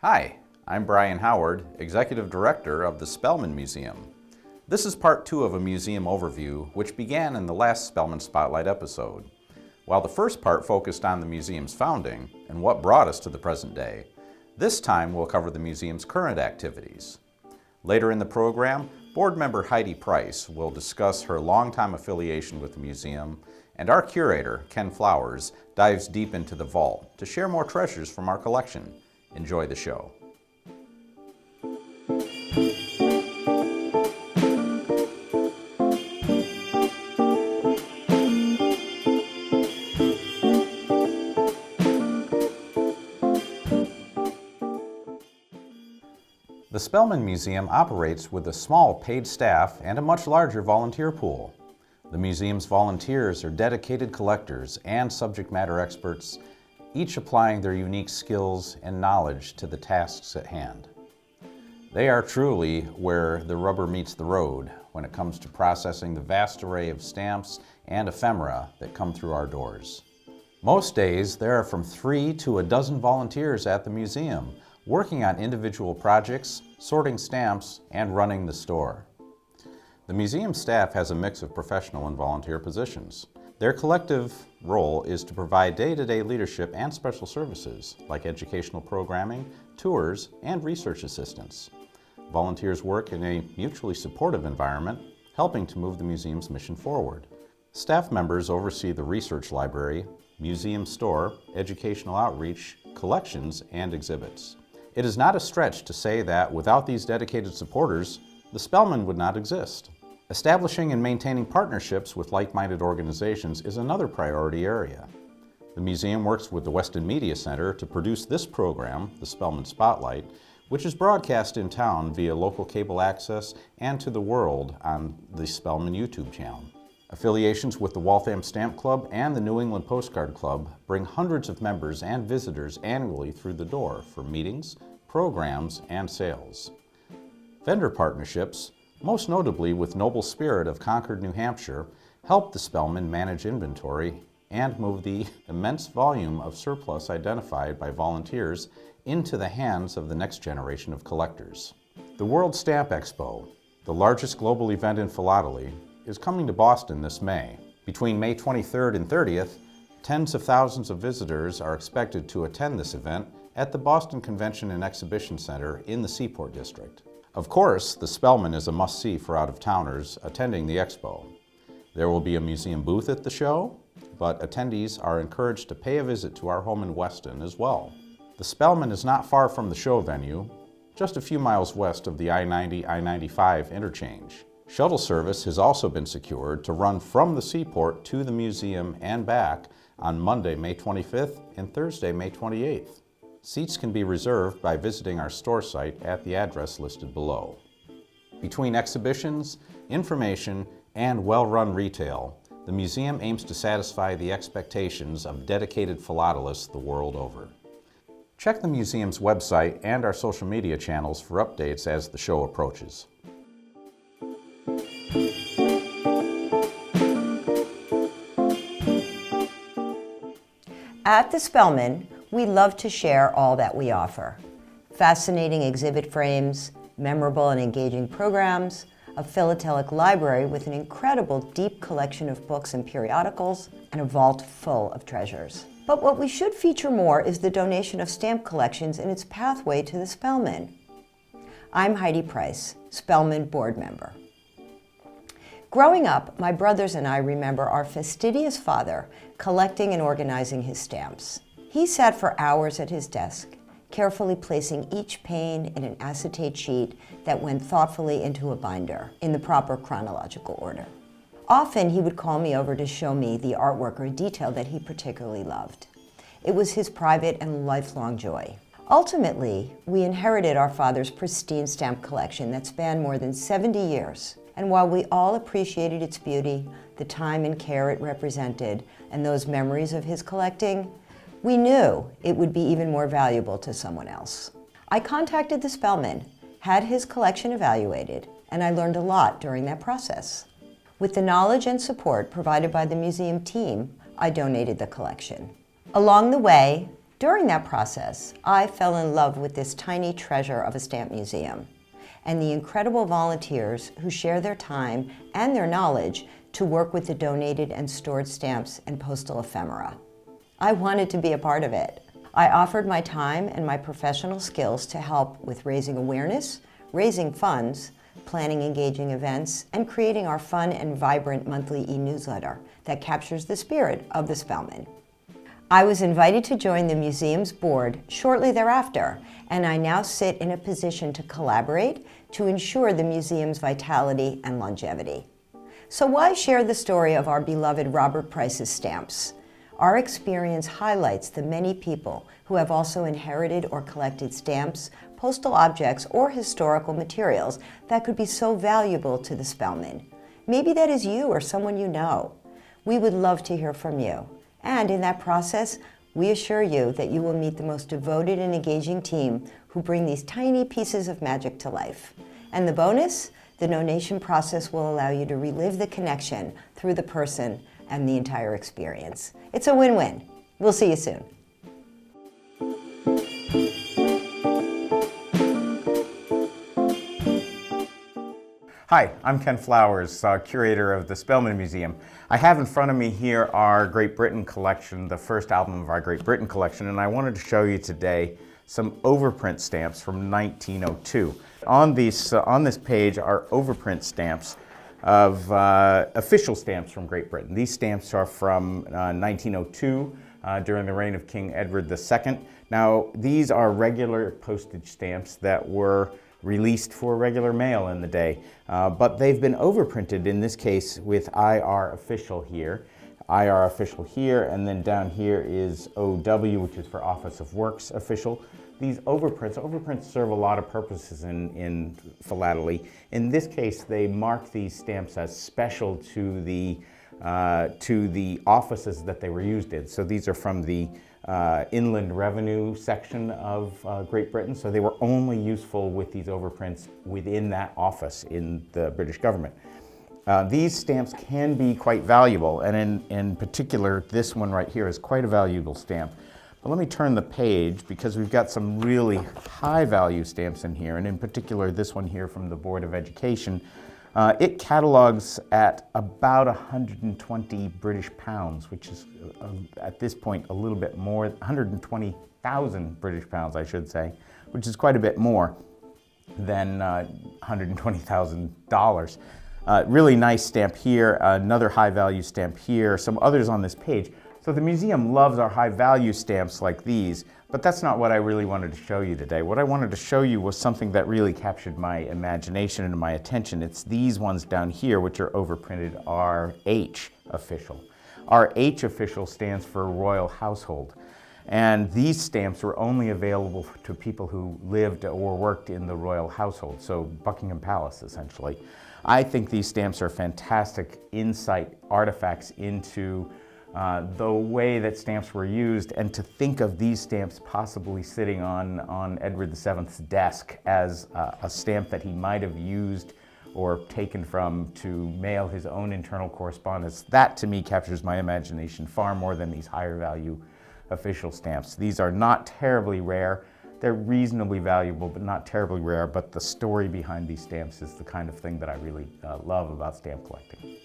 Hi, I'm Brian Howard, Executive Director of the Spellman Museum. This is part 2 of a museum overview which began in the last Spellman Spotlight episode. While the first part focused on the museum's founding and what brought us to the present day, this time we'll cover the museum's current activities. Later in the program, board member Heidi Price will discuss her longtime affiliation with the museum, and our curator, Ken Flowers, dives deep into the vault to share more treasures from our collection. Enjoy the show. The Spellman Museum operates with a small paid staff and a much larger volunteer pool. The museum's volunteers are dedicated collectors and subject matter experts, each applying their unique skills and knowledge to the tasks at hand. They are truly where the rubber meets the road when it comes to processing the vast array of stamps and ephemera that come through our doors. Most days, there are from 3 to a dozen volunteers at the museum, working on individual projects, sorting stamps, and running the store. The museum staff has a mix of professional and volunteer positions. Their collective role is to provide day-to-day leadership and special services, like educational programming, tours, and research assistance. Volunteers work in a mutually supportive environment, helping to move the museum's mission forward. Staff members oversee the research library, museum store, educational outreach, collections, and exhibits. It is not a stretch to say that without these dedicated supporters, the Spellman would not exist. Establishing and maintaining partnerships with like-minded organizations is another priority area. The museum works with the Weston Media Center to produce this program, the Spellman Spotlight, which is broadcast in town via local cable access and to the world on the Spellman YouTube channel. Affiliations with the Waltham Stamp Club and the New England Postcard Club bring hundreds of members and visitors annually through the door for meetings, programs, and sales. Vendor partnerships, most notably with Noble Spirit of Concord, New Hampshire, help the Spellman manage inventory and move the immense volume of surplus identified by volunteers into the hands of the next generation of collectors. The World Stamp Expo, the largest global event in philately, is coming to Boston this May. Between May 23rd and 30th, tens of thousands of visitors are expected to attend this event at the Boston Convention and Exhibition Center in the Seaport District. Of course, the Spellman is a must-see for out-of-towners attending the expo. There will be a museum booth at the show, but attendees are encouraged to pay a visit to our home in Weston as well. The Spellman is not far from the show venue, just a few miles west of the I-90-I-95 interchange. Shuttle service has also been secured to run from the seaport to the museum and back on Monday, May 25th and Thursday, May 28th. Seats can be reserved by visiting our store site at the address listed below. Between exhibitions, information, and well-run retail, the museum aims to satisfy the expectations of dedicated philatelists the world over. Check the museum's website and our social media channels for updates as the show approaches. At the Spellman, we love to share all that we offer. Fascinating exhibit frames, memorable and engaging programs, a philatelic library with an incredible deep collection of books and periodicals, and a vault full of treasures. But what we should feature more is the donation of stamp collections and its pathway to the Spellman. I'm Heidi Price, Spellman board member. Growing up, my brothers and I remember our fastidious father collecting and organizing his stamps. He sat for hours at his desk, carefully placing each pane in an acetate sheet that went thoughtfully into a binder in the proper chronological order. Often he would call me over to show me the artwork or detail that he particularly loved. It was his private and lifelong joy. Ultimately, we inherited our father's pristine stamp collection that spanned more than 70 years. And while we all appreciated its beauty, the time and care it represented, and those memories of his collecting, we knew it would be even more valuable to someone else. I contacted the Spellman, had his collection evaluated, and I learned a lot during that process. With the knowledge and support provided by the museum team, I donated the collection. Along the way, During that process, I fell in love with this tiny treasure of a stamp museum and the incredible volunteers who share their time and their knowledge to work with the donated and stored stamps and postal ephemera. I wanted to be a part of it. I offered my time and my professional skills to help with raising awareness, raising funds, planning engaging events, and creating our fun and vibrant monthly e-newsletter that captures the spirit of the Spellman. I was invited to join the museum's board shortly thereafter, and I now sit in a position to collaborate to ensure the museum's vitality and longevity. So why share the story of our beloved Robert Price's stamps? Our experience highlights the many people who have also inherited or collected stamps, postal objects, or historical materials that could be so valuable to the Spellman. Maybe that is you or someone you know. We would love to hear from you. And in that process, we assure you that you will meet the most devoted and engaging team who bring these tiny pieces of magic to life. And the bonus? The donation process will allow you to relive the connection through the person and the entire experience. It's a win-win. We'll see you soon. Hi, I'm Ken Flowers, curator of the Spellman Museum. I have in front of me here our Great Britain collection, the first album of our Great Britain collection, and I wanted to show you today some overprint stamps from 1902. On this page are overprint stamps of official stamps from Great Britain. These stamps are from 1902 during the reign of King Edward II. Now, these are regular postage stamps that were released for regular mail in the day, but they've been overprinted in this case with IR official here, and then down here is OW, which is for Office of Works official. These overprints serve a lot of purposes in philately. In this case, they mark these stamps as special to the offices that they were used in. So these are from the Inland Revenue section of Great Britain, so they were only useful with these overprints within that office in the British government. These stamps can be quite valuable, and in particular, this one right here is quite a valuable stamp. But let me turn the page because we've got some really high value stamps in here, and in particular this one here from the Board of Education. It catalogs at about 120 British pounds, which is at this point a little bit more, 120,000 British pounds, I should say, which is quite a bit more than $120,000. Really nice stamp here, another high value stamp here, some others on this page. So the museum loves our high value stamps like these, but that's not what I really wanted to show you today. What I wanted to show you was something that really captured my imagination and my attention. It's these ones down here, which are overprinted RH official. RH official stands for Royal Household. And these stamps were only available to people who lived or worked in the royal household, so Buckingham Palace essentially. I think these stamps are fantastic insight artifacts into the way that stamps were used, and to think of these stamps possibly sitting on Edward VII's desk as a stamp that he might have used or taken from to mail his own internal correspondence. That to me captures my imagination far more than these higher value official stamps. These are not terribly rare. They're reasonably valuable, but not terribly rare, but the story behind these stamps is the kind of thing that I really love about stamp collecting.